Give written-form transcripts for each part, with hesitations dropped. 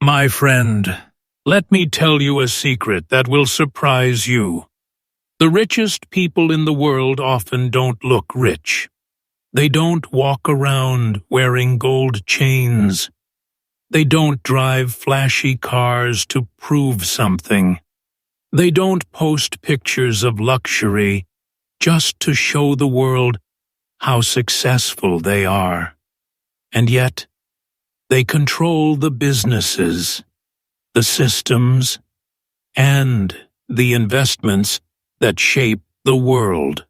My friend, let me tell you a secret that will surprise you. The richest people in the world often don't look rich. They don't walk around wearing gold chains. They don't drive flashy cars to prove something. They don't post pictures of luxury just to show the world how successful they are. And yet, they control the businesses, the systems, and the investments that shape the world.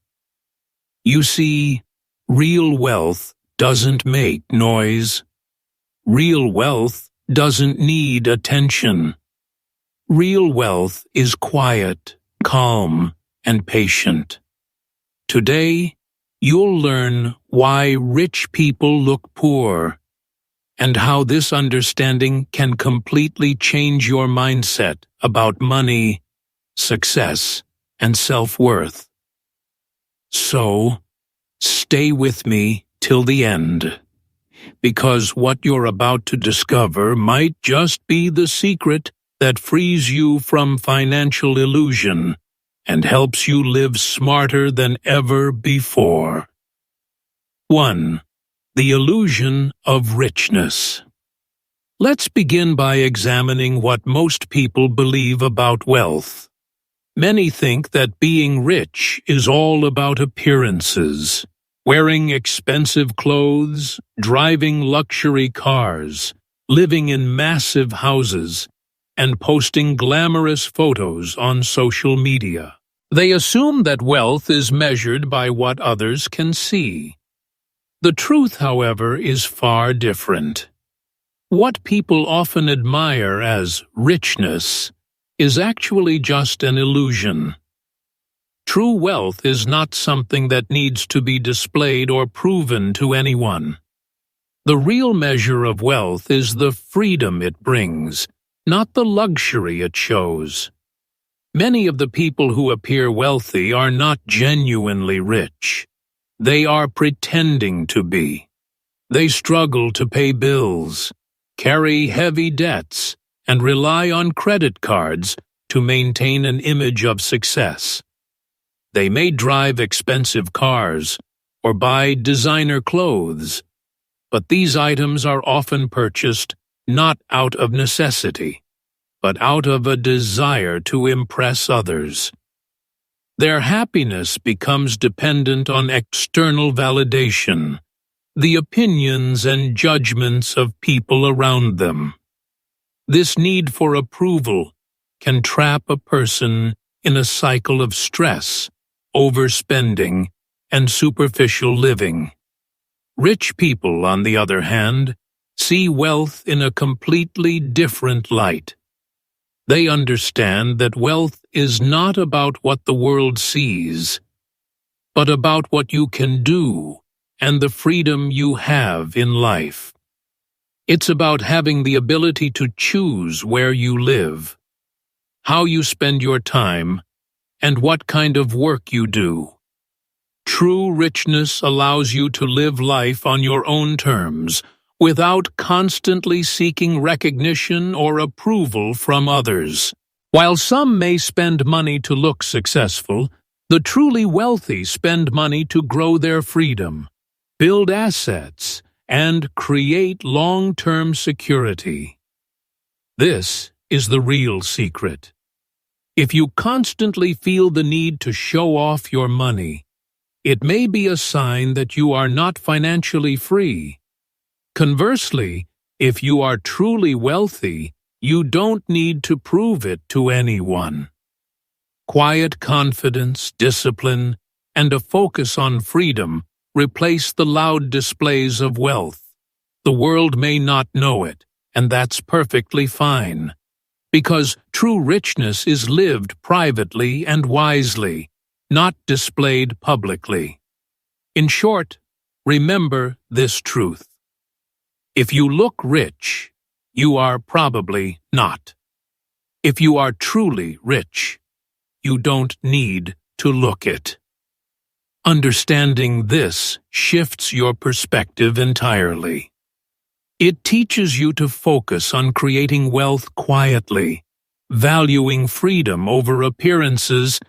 You see, real wealth doesn't make noise. Real wealth doesn't need attention. Real wealth is quiet, calm, and patient. Today, you'll learn why rich people look poor, and how this understanding can completely change your mindset about money, success, and self-worth. So, stay with me till the end, because what you're about to discover might just be the secret that frees you from financial illusion and helps you live smarter than ever before. 1. The illusion of richness. Let's begin by examining what most people believe about wealth. Many think that being rich is all about appearances, wearing expensive clothes, driving luxury cars, living in massive houses, and posting glamorous photos on social media. They assume that wealth is measured by what others can see. The truth, however, is far different. What people often admire as richness is actually just an illusion. True wealth is not something that needs to be displayed or proven to anyone. The real measure of wealth is the freedom it brings, not the luxury it shows. Many of the people who appear wealthy are not genuinely rich. They are pretending to be. They struggle to pay bills, carry heavy debts, and rely on credit cards to maintain an image of success. They may drive expensive cars or buy designer clothes, but these items are often purchased not out of necessity, but out of a desire to impress others. Their happiness becomes dependent on external validation, the opinions and judgments of people around them. This need for approval can trap a person in a cycle of stress, overspending, and superficial living. Rich people, on the other hand, see wealth in a completely different light. They understand that wealth is not about what the world sees, but about what you can do and the freedom you have in life. It's about having the ability to choose where you live, how you spend your time, and what kind of work you do. True richness allows you to live life on your own terms, without constantly seeking recognition or approval from others. While some may spend money to look successful, the truly wealthy spend money to grow their freedom, build assets, and create long-term security. This is the real secret. If you constantly feel the need to show off your money, it may be a sign that you are not financially free. Conversely, if you are truly wealthy, you don't need to prove it to anyone. Quiet confidence, discipline, and a focus on freedom replace the loud displays of wealth. The world may not know it, and that's perfectly fine, because true richness is lived privately and wisely, not displayed publicly. In short, remember this truth. If you look rich, you are probably not. If you are truly rich, you don't need to look it. Understanding this shifts your perspective entirely. It teaches you to focus on creating wealth quietly, valuing freedom over appearances,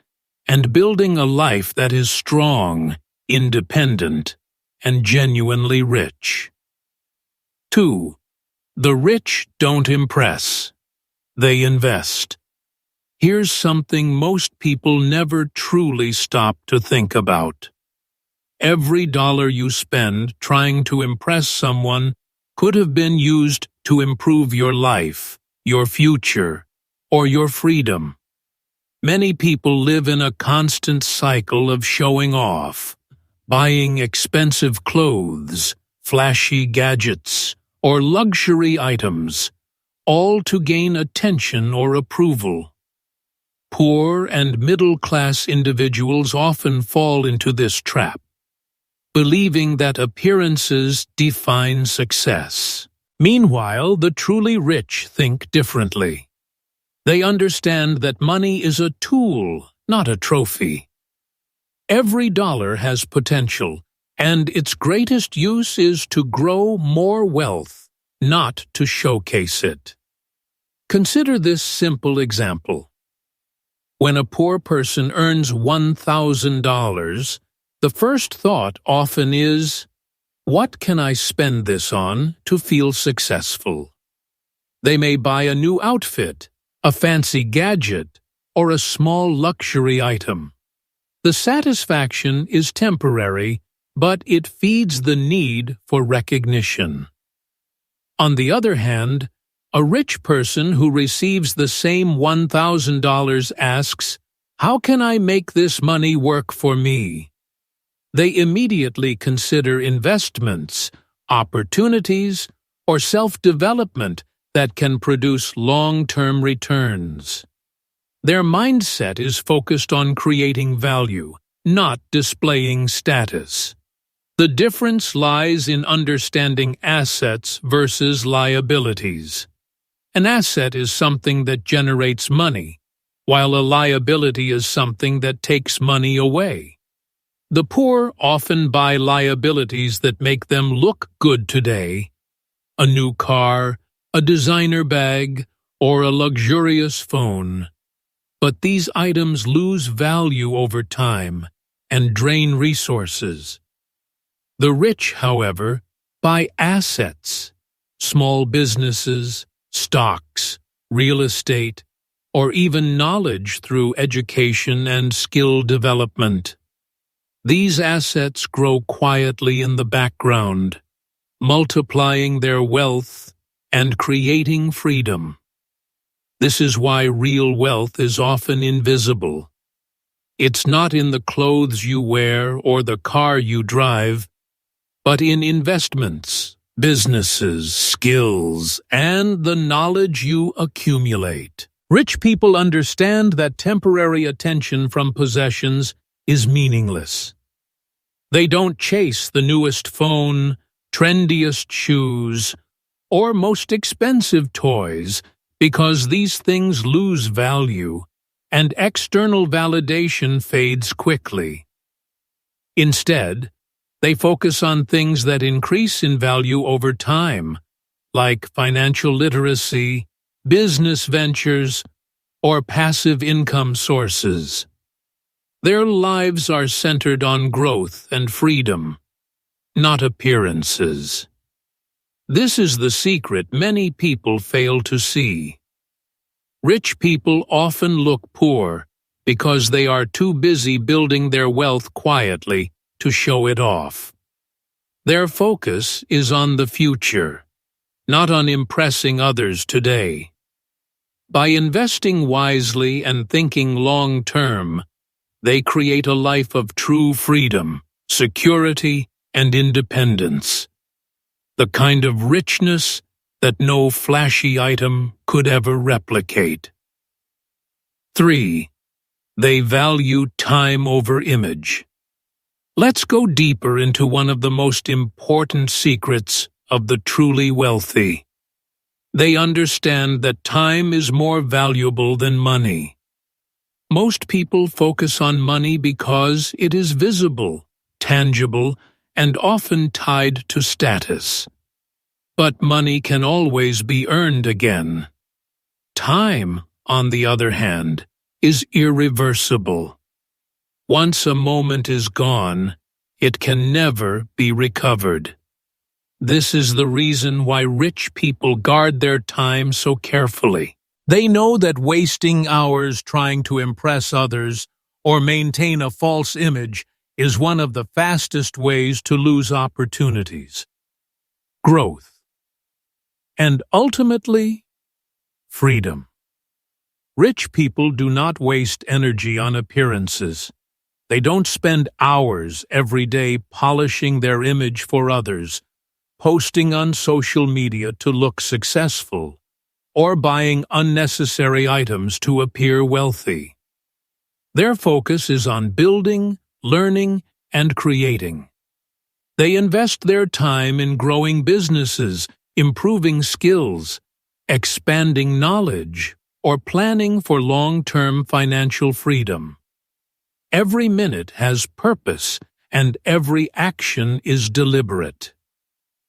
and building a life that is strong, independent, and genuinely rich. 2. The rich don't impress. They invest. Here's something most people never truly stop to think about. Every dollar you spend trying to impress someone could have been used to improve your life, your future, or your freedom. Many people live in a constant cycle of showing off, buying expensive clothes, flashy gadgets, or luxury items, all to gain attention or approval. Poor and middle-class individuals often fall into this trap, believing that appearances define success. Meanwhile, the truly rich think differently. They understand that money is a tool, not a trophy. Every dollar has potential, and its greatest use is to grow more wealth, not to showcase it. Consider this simple example. When a poor person earns $1,000, the first thought often is, what can I spend this on to feel successful? They may buy a new outfit, a fancy gadget, or a small luxury item. The satisfaction is temporary, but it feeds the need for recognition. On the other hand, a rich person who receives the same $1,000 asks, how can I make this money work for me? They immediately consider investments, opportunities, or self-development that can produce long-term returns. Their mindset is focused on creating value, not displaying status. The difference lies in understanding assets versus liabilities. An asset is something that generates money, while a liability is something that takes money away. The poor often buy liabilities that make them look good today: a new car, a designer bag, or a luxurious phone. But these items lose value over time and drain resources. The rich, however, buy assets, small businesses, stocks, real estate, or even knowledge through education and skill development. These assets grow quietly in the background, multiplying their wealth and creating freedom. This is why real wealth is often invisible. It's not in the clothes you wear or the car you drive, but in investments, businesses, skills, and the knowledge you accumulate. Rich people understand that temporary attention from possessions is meaningless. They don't chase the newest phone, trendiest shoes, or most expensive toys because these things lose value and external validation fades quickly. Instead, they focus on things that increase in value over time, like financial literacy, business ventures, or passive income sources. Their lives are centered on growth and freedom, not appearances. This is the secret many people fail to see. Rich people often look poor because they are too busy building their wealth quietly to show it off. Their focus is on the future, not on impressing others today. By investing wisely and thinking long-term, they create a life of true freedom, security, and independence. The kind of richness that no flashy item could ever replicate. 3. They value time over image. Let's go deeper into one of the most important secrets of the truly wealthy. They understand that time is more valuable than money. Most people focus on money because it is visible, tangible, and often tied to status. But money can always be earned again. Time, on the other hand, is irreversible. Once a moment is gone, it can never be recovered. This is the reason why rich people guard their time so carefully. They know that wasting hours trying to impress others or maintain a false image is one of the fastest ways to lose opportunities, growth, and ultimately, freedom. Rich people do not waste energy on appearances. They don't spend hours every day polishing their image for others, posting on social media to look successful, or buying unnecessary items to appear wealthy. Their focus is on building, learning, and creating. They invest their time in growing businesses, improving skills, expanding knowledge, or planning for long-term financial freedom. Every minute has purpose, and every action is deliberate.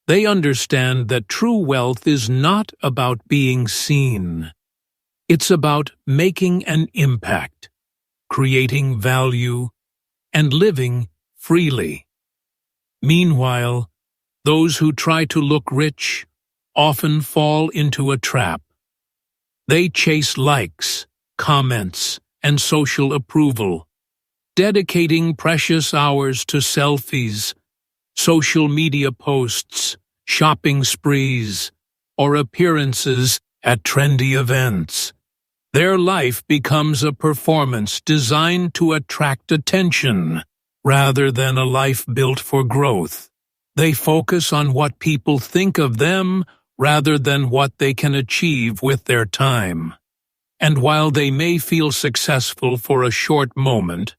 They understand that true wealth is not about being seen. It's about making an impact, creating value, and living freely. Meanwhile, those who try to look rich often fall into a trap. They chase likes, comments, and social approval, dedicating precious hours to selfies, social media posts, shopping sprees, or appearances at trendy events. Their life becomes a performance designed to attract attention, rather than a life built for growth. They focus on what people think of them rather than what they can achieve with their time. And while they may feel successful for a short moment,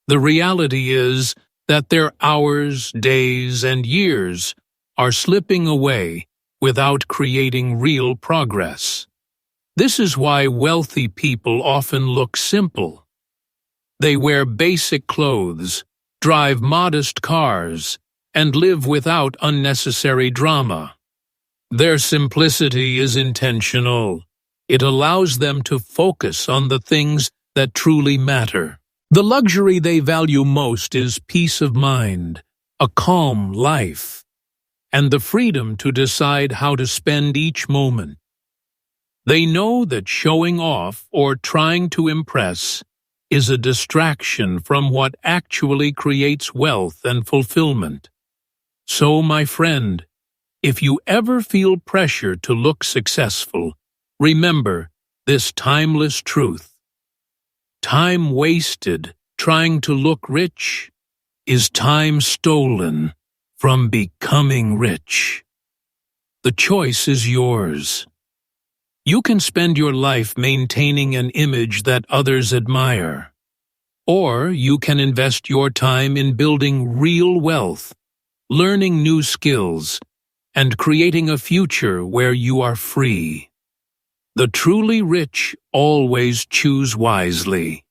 the reality is that their hours, days, and years are slipping away without creating real progress. This is why wealthy people often look simple. They wear basic clothes, drive modest cars, and live without unnecessary drama. Their simplicity is intentional. It allows them to focus on the things that truly matter. The luxury they value most is peace of mind, a calm life, and the freedom to decide how to spend each moment. They know that showing off or trying to impress is a distraction from what actually creates wealth and fulfillment. So, my friend, if you ever feel pressure to look successful, remember this timeless truth. Time wasted trying to look rich is time stolen from becoming rich. The choice is yours. You can spend your life maintaining an image that others admire, or you can invest your time in building real wealth, learning new skills, and creating a future where you are free. The truly rich always choose wisely.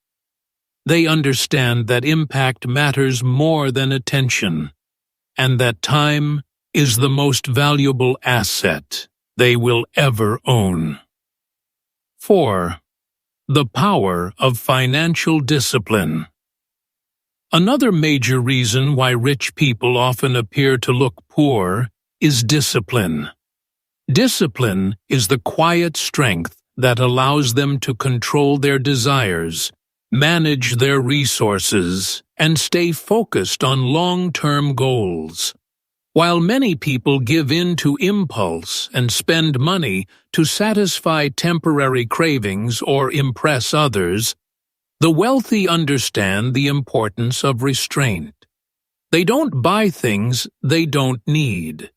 They understand that impact matters more than attention, and that time is the most valuable asset they will ever own. 4. The power of financial discipline. Another major reason why rich people often appear to look poor is discipline. Discipline is the quiet strength that allows them to control their desires, manage their resources, and stay focused on long-term goals. While many people give in to impulse and spend money to satisfy temporary cravings or impress others, the wealthy understand the importance of restraint. They don't buy things they don't need.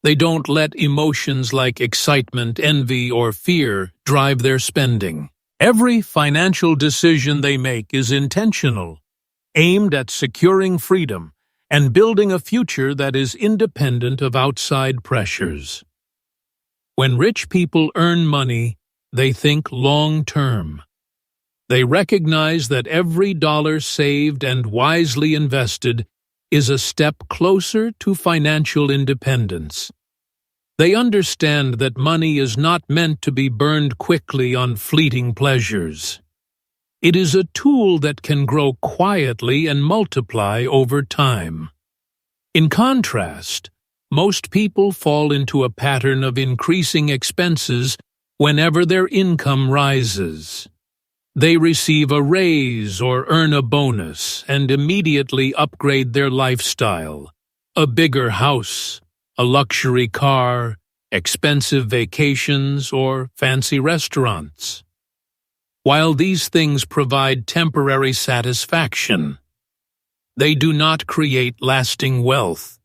They don't let emotions like excitement, envy, or fear drive their spending. Every financial decision they make is intentional, aimed at securing freedom and building a future that is independent of outside pressures. When rich people earn money, they think long-term. They recognize that every dollar saved and wisely invested is a step closer to financial independence. They understand that money is not meant to be burned quickly on fleeting pleasures. It is a tool that can grow quietly and multiply over time. In contrast, most people fall into a pattern of increasing expenses whenever their income rises. They receive a raise or earn a bonus and immediately upgrade their lifestyle. A bigger house, a luxury car, expensive vacations, or fancy restaurants. While these things provide temporary satisfaction, they do not create lasting wealth.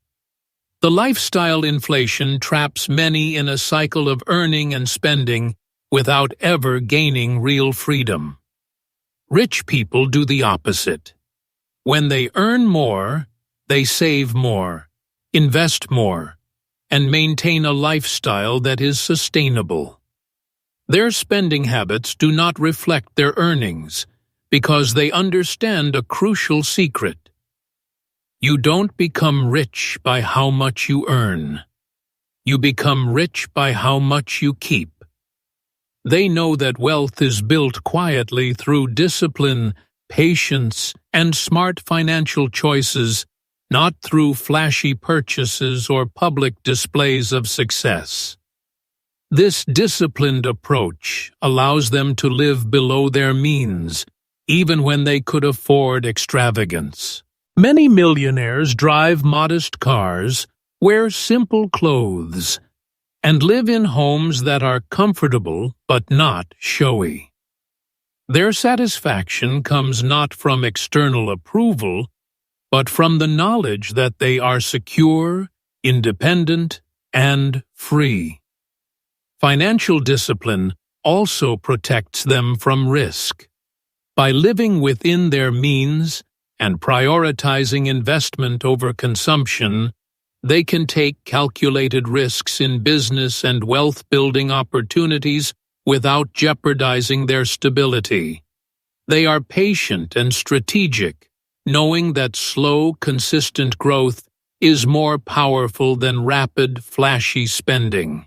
The lifestyle inflation traps many in a cycle of earning and spending without ever gaining real freedom. Rich people do the opposite. When they earn more, they save more, invest more, and maintain a lifestyle that is sustainable. Their spending habits do not reflect their earnings because they understand a crucial secret. You don't become rich by how much you earn. You become rich by how much you keep. They know that wealth is built quietly through discipline, patience, and smart financial choices, not through flashy purchases or public displays of success. This disciplined approach allows them to live below their means, even when they could afford extravagance. Many millionaires drive modest cars, wear simple clothes, and live in homes that are comfortable but not showy. Their satisfaction comes not from external approval, but from the knowledge that they are secure, independent, and free. Financial discipline also protects them from risk. By living within their means and prioritizing investment over consumption, they can take calculated risks in business and wealth-building opportunities without jeopardizing their stability. They are patient and strategic, knowing that slow, consistent growth is more powerful than rapid, flashy spending.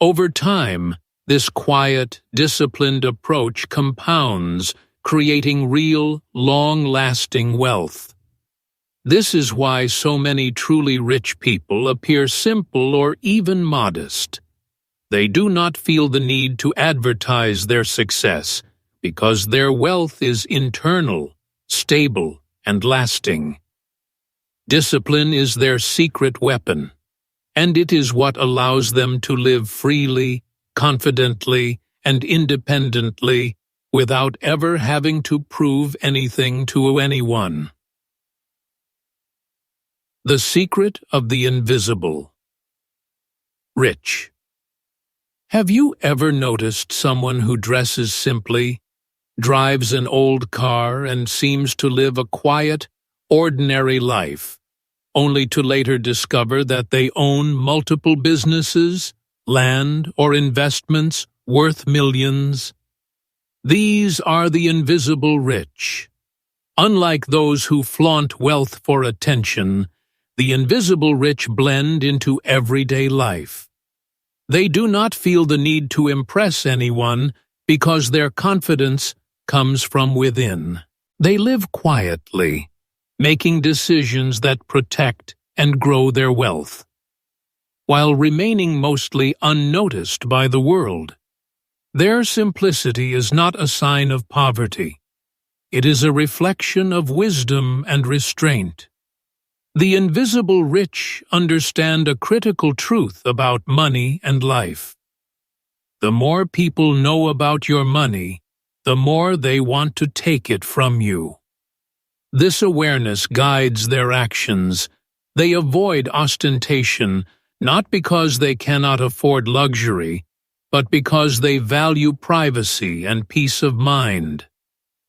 Over time, this quiet, disciplined approach compounds, creating real, long-lasting wealth. This is why so many truly rich people appear simple or even modest. They do not feel the need to advertise their success because their wealth is internal, stable, and lasting. Discipline is their secret weapon, and it is what allows them to live freely, confidently, and independently without ever having to prove anything to anyone. The secret of the invisible. Rich. Have you ever noticed someone who dresses simply, drives an old car, and seems to live a quiet, ordinary life, only to later discover that they own multiple businesses, land, or investments worth millions? These are the invisible rich. Unlike those who flaunt wealth for attention, the invisible rich blend into everyday life. They do not feel the need to impress anyone because their confidence comes from within. They live quietly, making decisions that protect and grow their wealth, while remaining mostly unnoticed by the world. Their simplicity is not a sign of poverty. It is a reflection of wisdom and restraint. The invisible rich understand a critical truth about money and life. The more people know about your money, the more they want to take it from you. This awareness guides their actions. They avoid ostentation, not because they cannot afford luxury, but because they value privacy and peace of mind.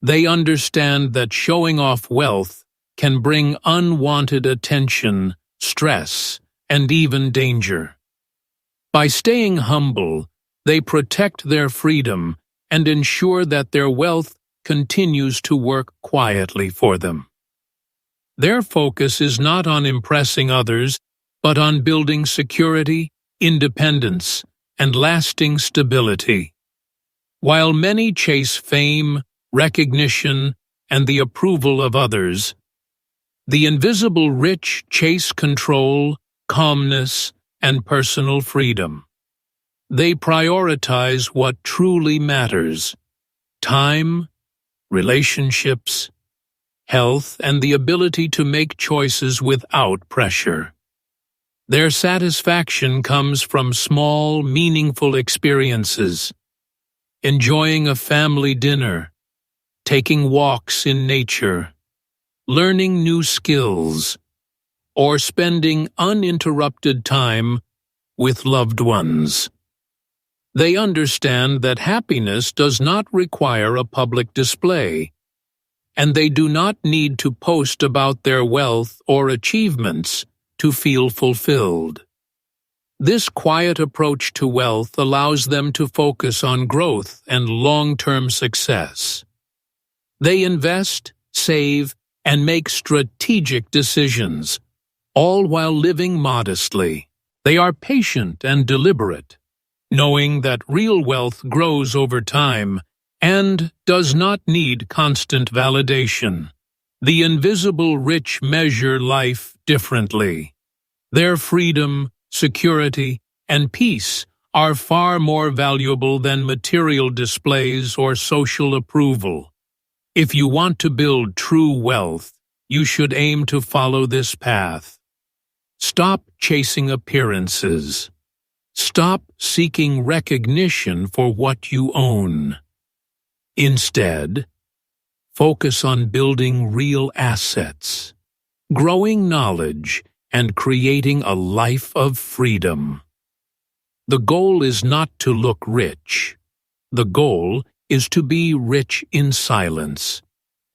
They understand that showing off wealth can bring unwanted attention, stress, and even danger. By staying humble, they protect their freedom and ensure that their wealth continues to work quietly for them. Their focus is not on impressing others, but on building security, independence, and lasting stability. While many chase fame, recognition, and the approval of others, the invisible rich chase control, calmness, and personal freedom. They prioritize what truly matters: time, relationships, health, and the ability to make choices without pressure. Their satisfaction comes from small, meaningful experiences: enjoying a family dinner, taking walks in nature, learning new skills, or spending uninterrupted time with loved ones. They understand that happiness does not require a public display, and they do not need to post about their wealth or achievements to feel fulfilled. This quiet approach to wealth allows them to focus on growth and long-term success. They invest, save, and make strategic decisions, all while living modestly. They are patient and deliberate, knowing that real wealth grows over time and does not need constant validation. The invisible rich measure life differently. Their freedom, security, and peace are far more valuable than material displays or social approval. If you want to build true wealth, you should aim to follow this path. Stop chasing appearances. Stop seeking recognition for what you own. Instead, focus on building real assets, growing knowledge, and creating a life of freedom. The goal is not to look rich. The goal is to be rich in silence,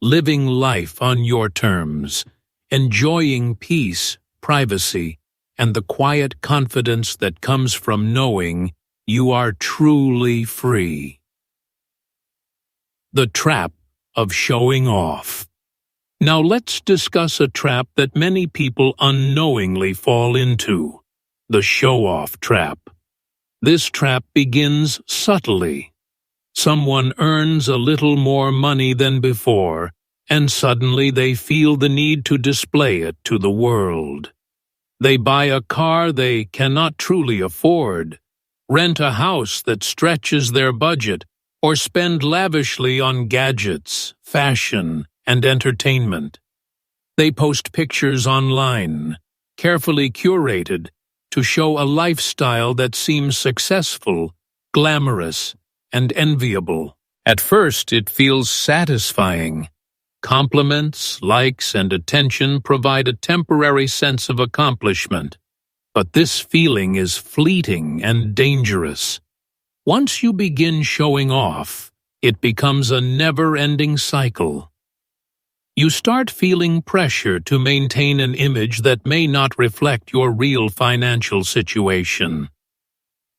living life on your terms, enjoying peace, privacy, and the quiet confidence that comes from knowing you are truly free. The trap of showing off. Now let's discuss a trap that many people unknowingly fall into: the show-off trap. This trap begins subtly. Someone earns a little more money than before, and suddenly they feel the need to display it to the world. They buy a car they cannot truly afford, rent a house that stretches their budget, or spend lavishly on gadgets, fashion, and entertainment. They post pictures online, carefully curated, to show a lifestyle that seems successful, glamorous, and enviable. At first, it feels satisfying. Compliments, likes, and attention provide a temporary sense of accomplishment. But this feeling is fleeting and dangerous. Once you begin showing off, it becomes a never-ending cycle. You start feeling pressure to maintain an image that may not reflect your real financial situation.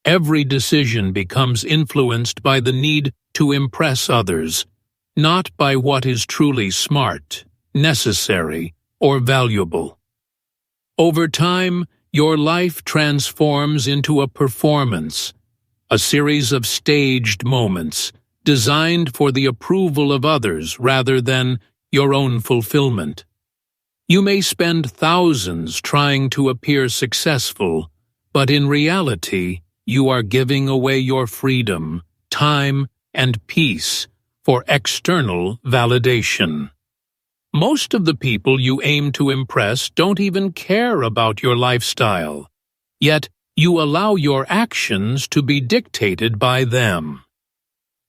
Every decision becomes influenced by the need to impress others, not by what is truly smart, necessary, or valuable. Over time, your life transforms into a performance, a series of staged moments designed for the approval of others rather than your own fulfillment. You may spend thousands trying to appear successful, but in reality, you are giving away your freedom, time, and peace for external validation. Most of the people you aim to impress don't even care about your lifestyle, yet you allow your actions to be dictated by them.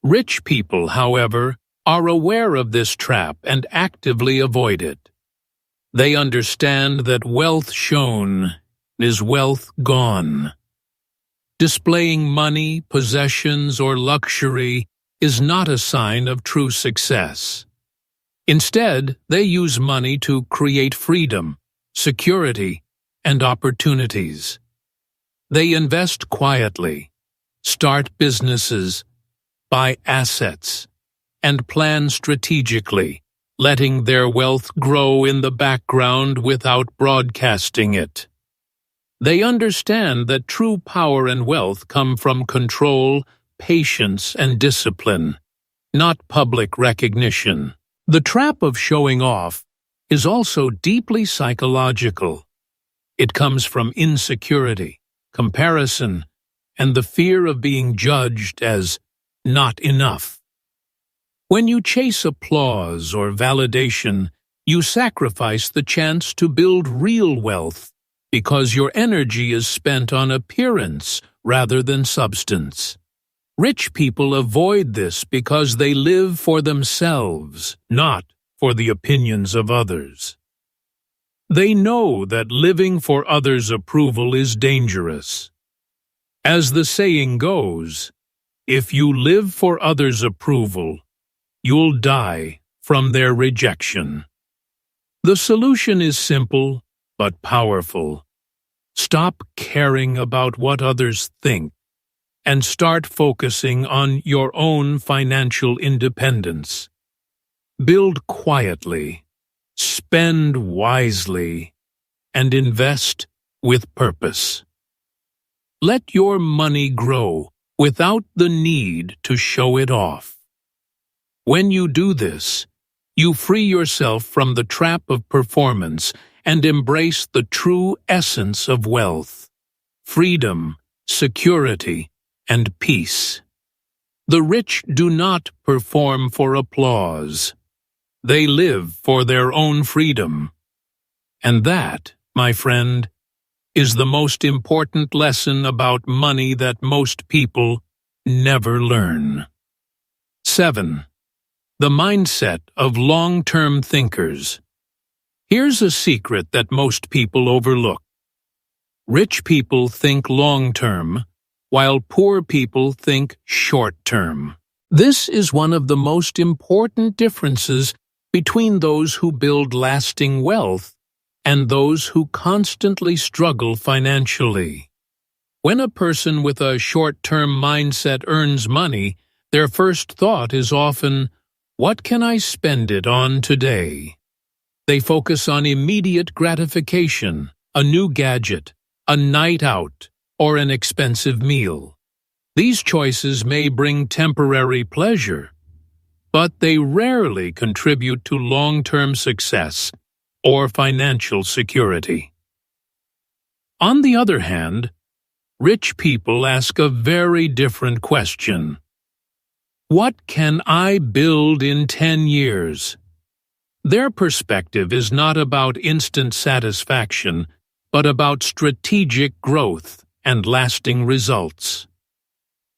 Rich people, however, are aware of this trap and actively avoid it. They understand that wealth shown is wealth gone. Displaying money, possessions, or luxury is not a sign of true success. Instead, they use money to create freedom, security, and opportunities. They invest quietly, start businesses, buy assets, and plan strategically, letting their wealth grow in the background without broadcasting it. They understand that true power and wealth come from control, patience, and discipline, not public recognition. The trap of showing off is also deeply psychological. It comes from insecurity, comparison, and the fear of being judged as not enough. When you chase applause or validation, you sacrifice the chance to build real wealth because your energy is spent on appearance rather than substance. Rich people avoid this because they live for themselves, not for the opinions of others. They know that living for others' approval is dangerous. As the saying goes, if you live for others' approval, you'll die from their rejection. The solution is simple but powerful. Stop caring about what others think and start focusing on your own financial independence. Build quietly, spend wisely, and invest with purpose. Let your money grow without the need to show it off. When you do this, you free yourself from the trap of performance and embrace the true essence of wealth: freedom, security, and peace. The rich do not perform for applause. They live for their own freedom. And that, my friend, is the most important lesson about money that most people never learn. 7. The mindset of long-term thinkers. Here's a secret that most people overlook. Rich people think long-term, while poor people think short-term. This is one of the most important differences between those who build lasting wealth and those who constantly struggle financially. When a person with a short-term mindset earns money, their first thought is often, "What can I spend it on today?" They focus on immediate gratification, a new gadget, a night out, or an expensive meal. These choices may bring temporary pleasure, but they rarely contribute to long-term success or financial security. On the other hand, rich people ask a very different question. What can I build in 10 years? Their perspective is not about instant satisfaction, but about strategic growth and lasting results.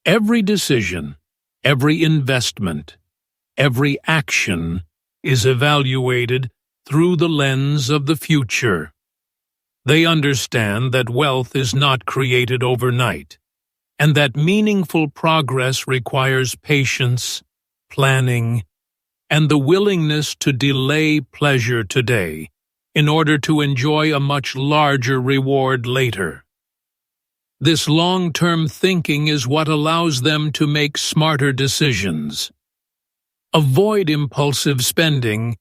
Every decision, every investment, every action is evaluated through the lens of the future. They understand that wealth is not created overnight, and that meaningful progress requires patience, planning, and the willingness to delay pleasure today in order to enjoy a much larger reward later. This long-term thinking is what allows them to make smarter decisions, avoid impulsive spending,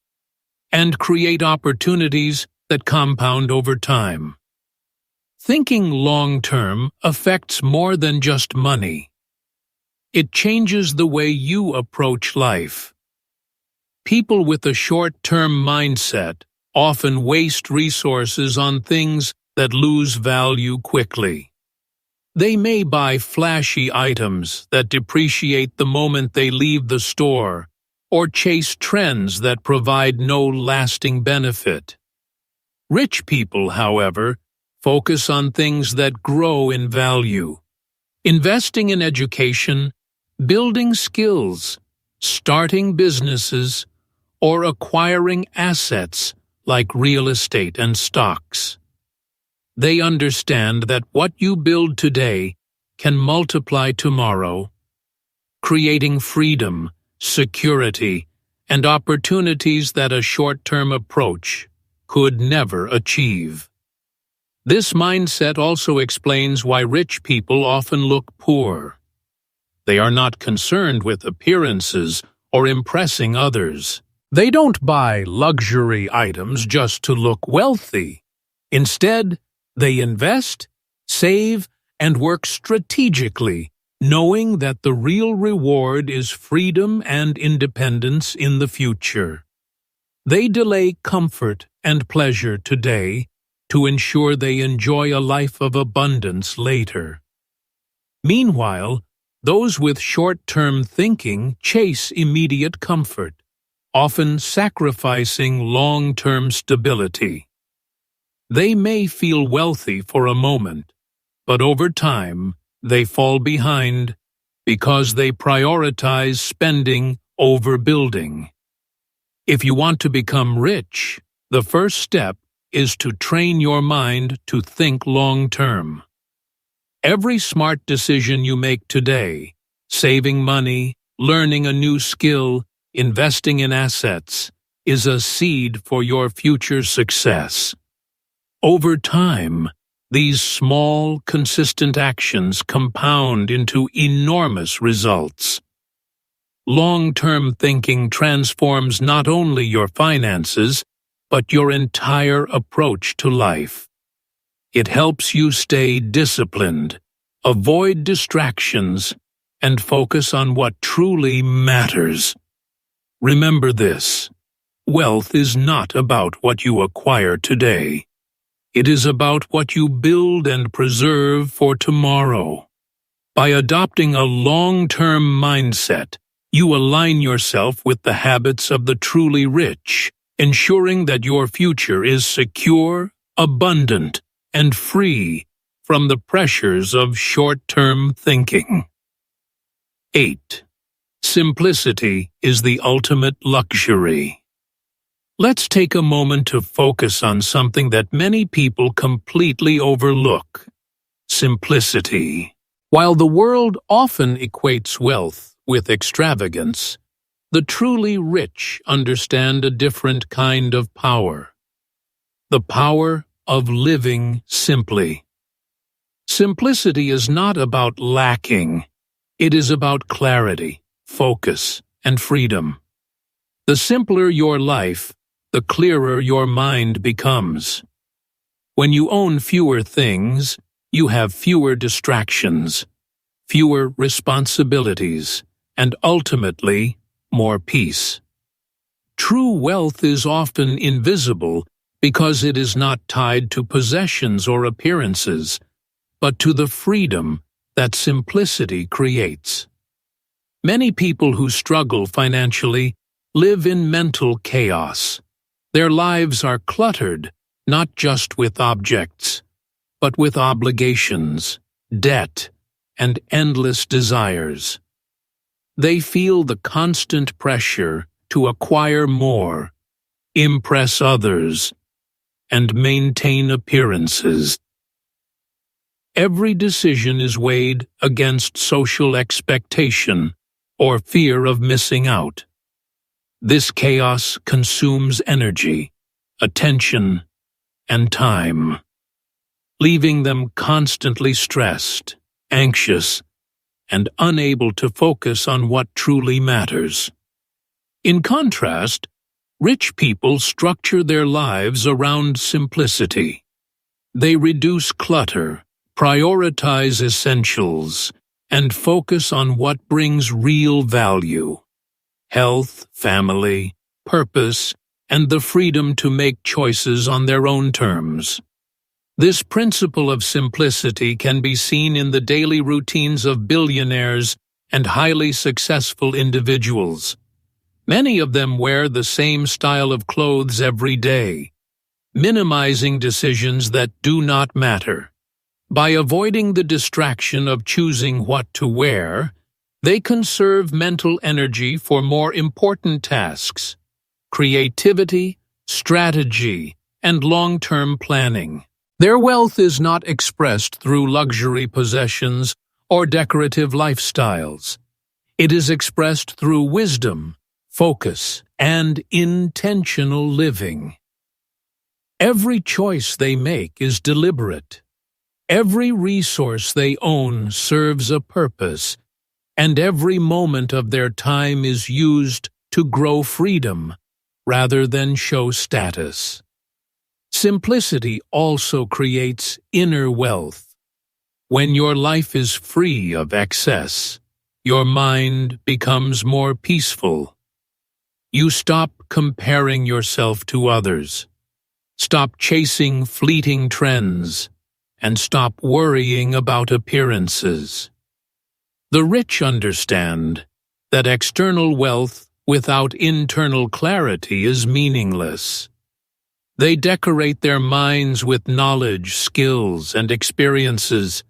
and create opportunities that compound over time. Thinking long-term affects more than just money. It changes the way you approach life. People with a short-term mindset often waste resources on things that lose value quickly. They may buy flashy items that depreciate the moment they leave the store, or chase trends that provide no lasting benefit. Rich people, however, focus on things that grow in value. Investing in education, building skills, starting businesses, or acquiring assets like real estate and stocks. They understand that what you build today can multiply tomorrow, creating freedom, security, and opportunities that a short-term approach could never achieve. This mindset also explains why rich people often look poor. They are not concerned with appearances or impressing others. They don't buy luxury items just to look wealthy. Instead, they invest save, and work strategically, knowing that the real reward is freedom and independence in the future. They delay comfort and pleasure today to ensure they enjoy a life of abundance later. Meanwhile, those with short-term thinking chase immediate comfort, often sacrificing long-term stability. They may feel wealthy for a moment, but over time, they fall behind because they prioritize spending over building. If you want to become rich, the first step is to train your mind to think long-term. Every smart decision you make today, saving money, learning a new skill, investing in assets, is a seed for your future success. Over time, these small, consistent actions compound into enormous results. Long-term thinking transforms not only your finances, but your entire approach to life. It helps you stay disciplined, avoid distractions, and focus on what truly matters. Remember this: wealth is not about what you acquire today. It is about what you build and preserve for tomorrow. By adopting a long-term mindset, you align yourself with the habits of the truly rich, ensuring that your future is secure, abundant, and free from the pressures of short-term thinking. 8. Simplicity is the ultimate luxury. Let's take a moment to focus on something that many people completely overlook: simplicity. While the world often equates wealth with extravagance, the truly rich understand a different kind of power: the power of living simply. Simplicity is not about lacking. It is about clarity, focus, and freedom. The simpler your life, the clearer your mind becomes. When you own fewer things, you have fewer distractions, fewer responsibilities, and ultimately, more peace. True wealth is often invisible because it is not tied to possessions or appearances, but to the freedom that simplicity creates. Many people who struggle financially live in mental chaos. Their lives are cluttered not just with objects, but with obligations, debt, and endless desires. They feel the constant pressure to acquire more, impress others, and maintain appearances. Every decision is weighed against social expectation or fear of missing out. This chaos consumes energy, attention, and time, leaving them constantly stressed, anxious, and unable to focus on what truly matters. In contrast, rich people structure their lives around simplicity. They reduce clutter, prioritize essentials, and focus on what brings real value: health, family, purpose, and the freedom to make choices on their own terms. This principle of simplicity can be seen in the daily routines of billionaires and highly successful individuals. Many of them wear the same style of clothes every day, minimizing decisions that do not matter. By avoiding the distraction of choosing what to wear, they conserve mental energy for more important tasks: creativity, strategy, and long-term planning. Their wealth is not expressed through luxury possessions or decorative lifestyles. It is expressed through wisdom, focus, and intentional living. Every choice they make is deliberate. Every resource they own serves a purpose, and every moment of their time is used to grow freedom rather than show status. Simplicity also creates inner wealth. When your life is free of excess, your mind becomes more peaceful. You stop comparing yourself to others, stop chasing fleeting trends, and stop worrying about appearances. The rich understand that external wealth without internal clarity is meaningless. They decorate their minds with knowledge, skills, and experiences,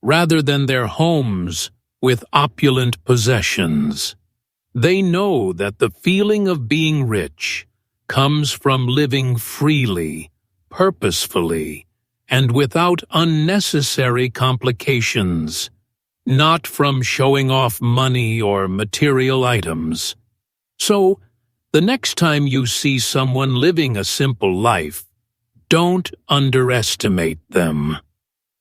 rather than their homes with opulent possessions. They know that the feeling of being rich comes from living freely, purposefully, and without unnecessary complications, not from showing off money or material items. So, the next time you see someone living a simple life, don't underestimate them.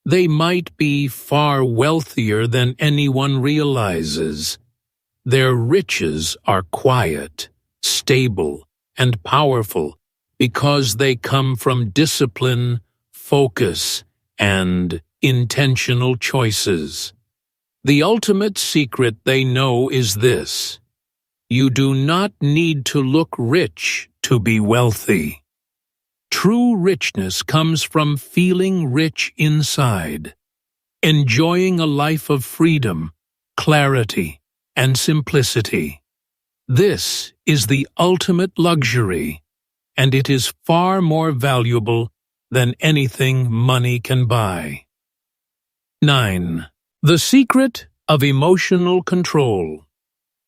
They might be far wealthier than anyone realizes. Their riches are quiet, stable, and powerful because they come from discipline, focus, and intentional choices. The ultimate secret they know is this: you do not need to look rich to be wealthy. True richness comes from feeling rich inside, enjoying a life of freedom, clarity, and simplicity. This is the ultimate luxury, and it is far more valuable than anything money can buy. 9. The secret of emotional control.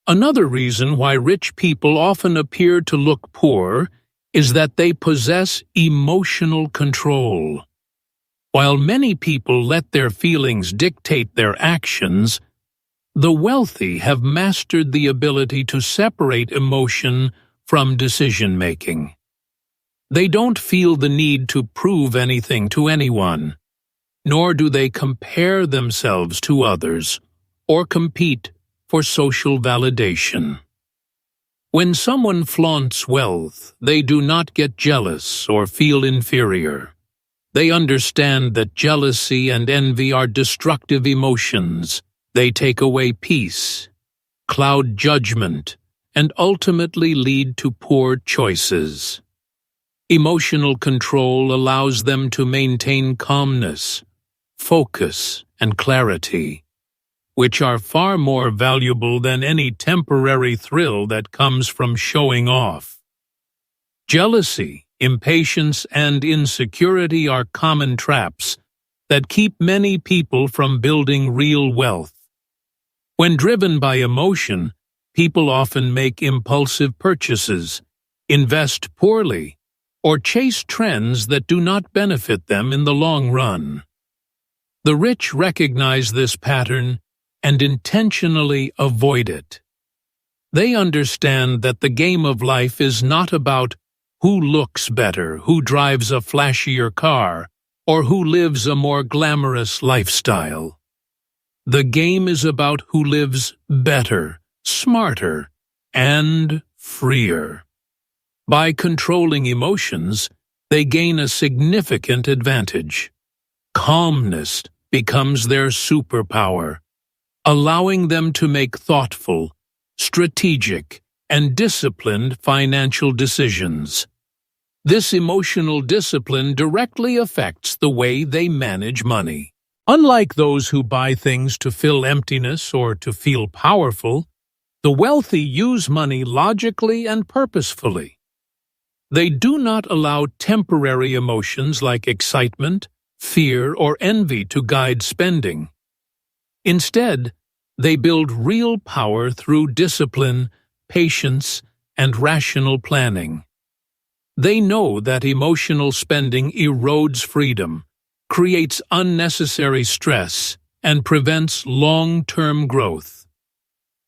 Another reason why rich people often appear to look poor is that they possess emotional control. While many people let their feelings dictate their actions, the wealthy have mastered the ability to separate emotion from decision-making. They don't feel the need to prove anything to anyone, nor do they compare themselves to others or compete for social validation. When someone flaunts wealth, they do not get jealous or feel inferior. They understand that jealousy and envy are destructive emotions. They take away peace, cloud judgment, and ultimately lead to poor choices. Emotional control allows them to maintain calmness, focus, and clarity, which are far more valuable than any temporary thrill that comes from showing off. Jealousy, impatience, and insecurity are common traps that keep many people from building real wealth. When driven by emotion, people often make impulsive purchases, invest poorly, or chase trends that do not benefit them in the long run. The rich recognize this pattern and intentionally avoid it. They understand that the game of life is not about who looks better, who drives a flashier car, or who lives a more glamorous lifestyle. The game is about who lives better, smarter, and freer. By controlling emotions, they gain a significant advantage. Calmness becomes their superpower, allowing them to make thoughtful, strategic, and disciplined financial decisions. This emotional discipline directly affects the way they manage money. Unlike those who buy things to fill emptiness or to feel powerful, the wealthy use money logically and purposefully. They do not allow temporary emotions like excitement, fear, or envy to guide spending. Instead, they build real power through discipline, patience, and rational planning. They know that emotional spending erodes freedom, creates unnecessary stress, and prevents long-term growth.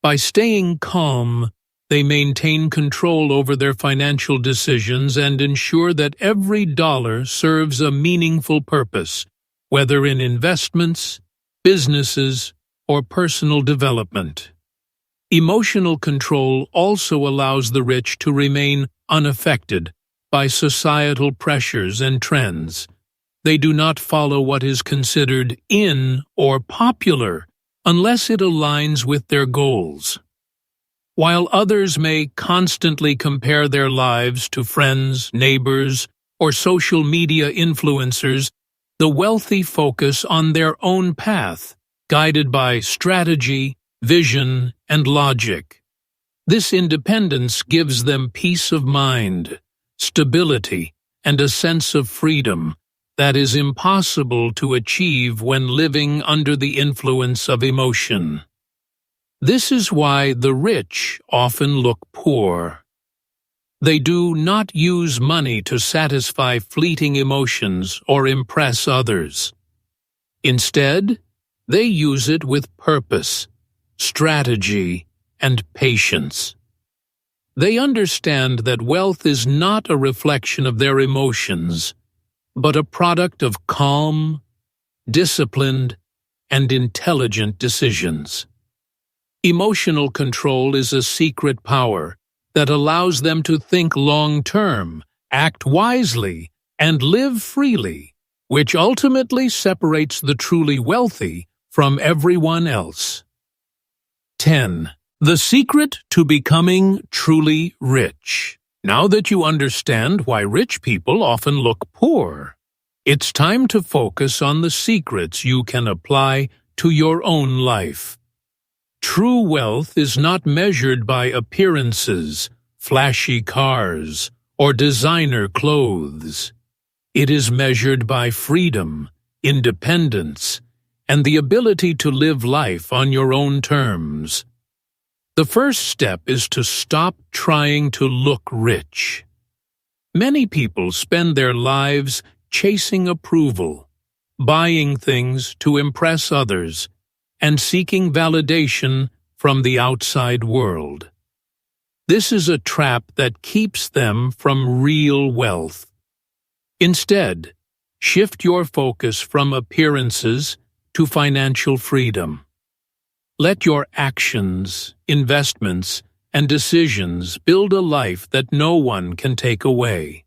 By staying calm, they maintain control over their financial decisions and ensure that every dollar serves a meaningful purpose, whether in investments, businesses, or personal development. Emotional control also allows the rich to remain unaffected by societal pressures and trends. They do not follow what is considered in or popular unless it aligns with their goals. While others may constantly compare their lives to friends, neighbors, or social media influencers, the wealthy focus on their own path, guided by strategy, vision, and logic. This independence gives them peace of mind, stability, and a sense of freedom that is impossible to achieve when living under the influence of emotion. This is why the rich often look poor. They do not use money to satisfy fleeting emotions or impress others. Instead, they use it with purpose, strategy, and patience. They understand that wealth is not a reflection of their emotions, but a product of calm, disciplined, and intelligent decisions. Emotional control is a secret power that allows them to think long-term, act wisely, and live freely, which ultimately separates the truly wealthy from everyone else. 10. The secret to becoming truly rich. Now that you understand why rich people often look poor, it's time to focus on the secrets you can apply to your own life. True wealth is not measured by appearances, flashy cars, or designer clothes. It is measured by freedom, independence, and the ability to live life on your own terms. The first step is to stop trying to look rich. Many people spend their lives chasing approval, buying things to impress others, and seeking validation from the outside world. This is a trap that keeps them from real wealth. Instead, shift your focus from appearances to financial freedom. Let your actions, investments, and decisions build a life that no one can take away.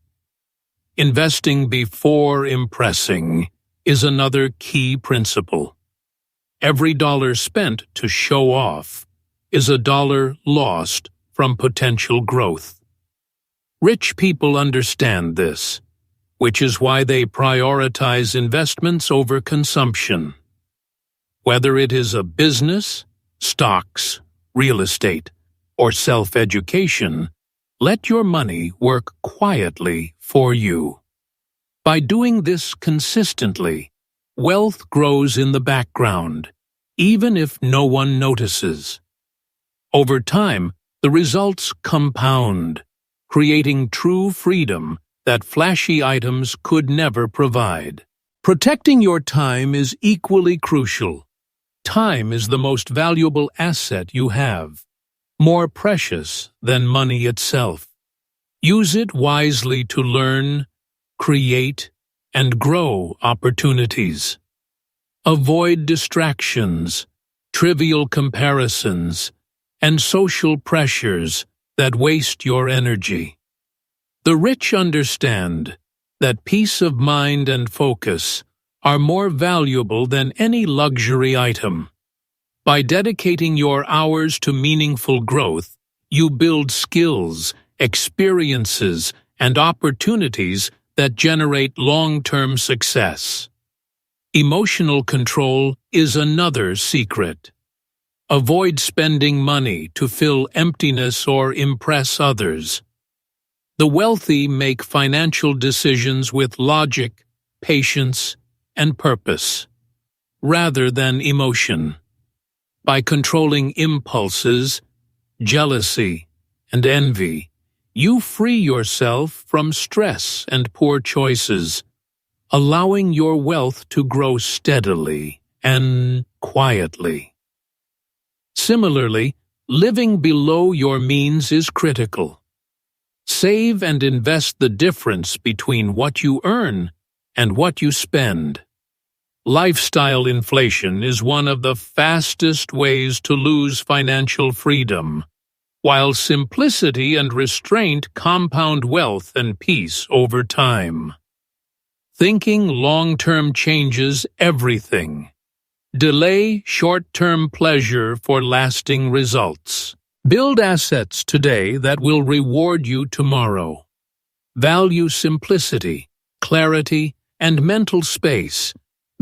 Investing before impressing is another key principle. Every dollar spent to show off is a dollar lost from potential growth. Rich people understand this, which is why they prioritize investments over consumption. Whether it is a business, stocks, real estate, or self-education, let your money work quietly for you. By doing this consistently, wealth grows in the background, even if no one notices. Over time, the results compound, creating true freedom that flashy items could never provide. Protecting your time is equally crucial. Time is the most valuable asset you have, more precious than money itself. Use it wisely to learn, create, and grow opportunities. Avoid distractions, trivial comparisons, and social pressures that waste your energy. The rich understand that peace of mind and focus are more valuable than any luxury item. By dedicating your hours to meaningful growth, you build skills, experiences, and opportunities that generate long-term success. Emotional control is another secret. Avoid spending money to fill emptiness or impress others. The wealthy make financial decisions with logic, patience, and purpose, rather than emotion. By controlling impulses, jealousy, and envy, you free yourself from stress and poor choices, allowing your wealth to grow steadily and quietly. Similarly, living below your means is critical. Save and invest the difference between what you earn and what you spend. Lifestyle inflation is one of the fastest ways to lose financial freedom, while simplicity and restraint compound wealth and peace over time. Thinking long-term changes everything. Delay short-term pleasure for lasting results. Build assets today that will reward you tomorrow. Value simplicity, clarity, and mental space,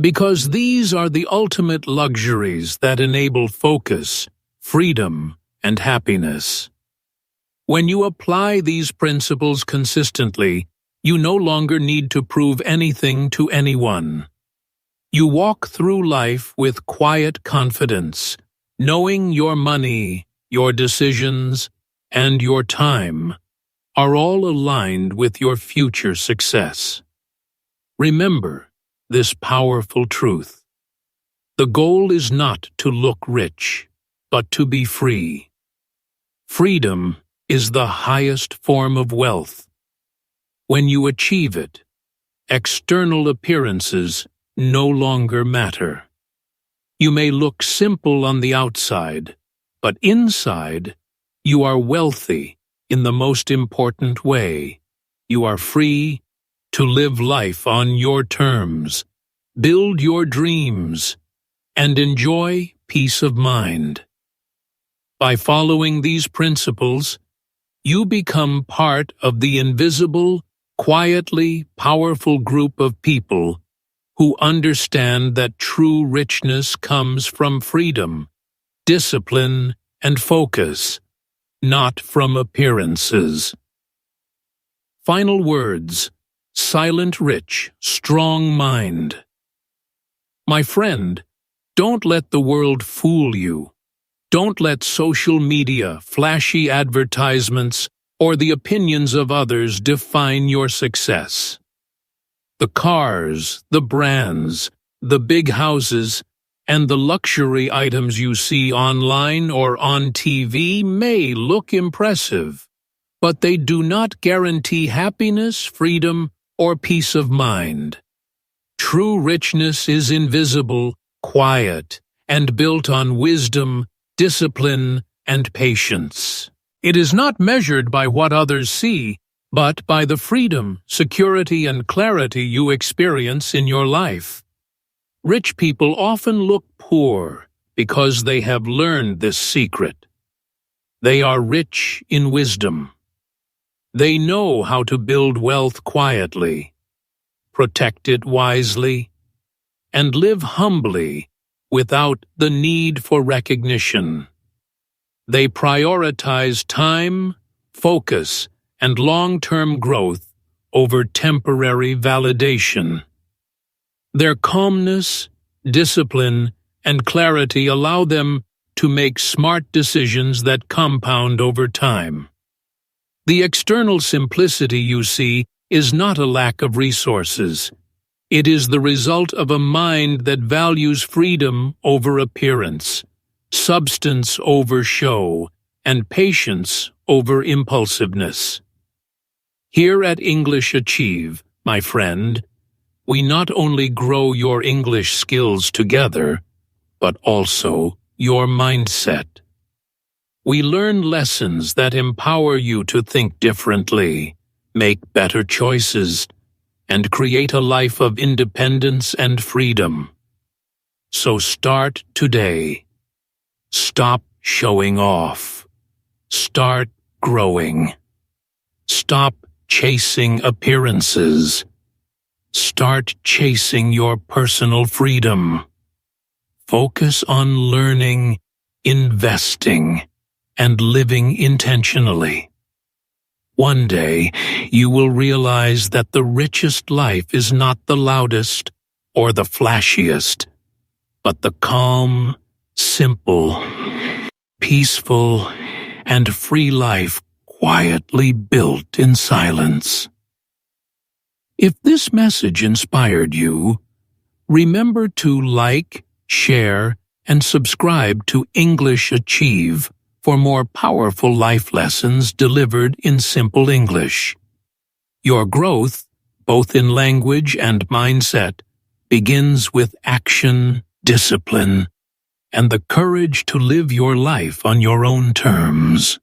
because these are the ultimate luxuries that enable focus, freedom, and happiness. When you apply these principles consistently, you no longer need to prove anything to anyone. You walk through life with quiet confidence, knowing your money, your decisions, and your time are all aligned with your future success. Remember this powerful truth. The goal is not to look rich, but to be free. Freedom is the highest form of wealth. When you achieve it, external appearances no longer matter. You may look simple on the outside, but inside, you are wealthy in the most important way. You are free to live life on your terms, build your dreams, and enjoy peace of mind. By following these principles, you become part of the invisible, quietly powerful group of people who understand that true richness comes from freedom, discipline, and focus, not from appearances. Final words: silent rich, strong mind. My friend, don't let the world fool you. Don't let social media, flashy advertisements, or the opinions of others define your success. The cars, the brands, the big houses, and the luxury items you see online or on TV may look impressive, but they do not guarantee happiness, freedom, or peace of mind. True richness is invisible, quiet, and built on wisdom, discipline, and patience. It is not measured by what others see, but by the freedom, security, and clarity you experience in your life. Rich people often look poor because they have learned this secret. They are rich in wisdom. They know how to build wealth quietly, protect it wisely, and live humbly without the need for recognition. They prioritize time, focus, and long-term growth over temporary validation. Their calmness, discipline, and clarity allow them to make smart decisions that compound over time. The external simplicity you see is not a lack of resources. It is the result of a mind that values freedom over appearance, substance over show, and patience over impulsiveness. Here at English Achieve, my friend, we not only grow your English skills together, but also your mindset. We learn lessons that empower you to think differently, make better choices, and create a life of independence and freedom. So start today. Stop showing off. Start growing. Stop chasing appearances. Start chasing your personal freedom. Focus on learning, investing, and living intentionally. One day, you will realize that the richest life is not the loudest or the flashiest, but the calm, simple, peaceful, and free life quietly built in silence. If this message inspired you, remember to like, share, and subscribe to English Achieve for more powerful life lessons delivered in simple English. Your growth, both in language and mindset, begins with action, discipline, and the courage to live your life on your own terms.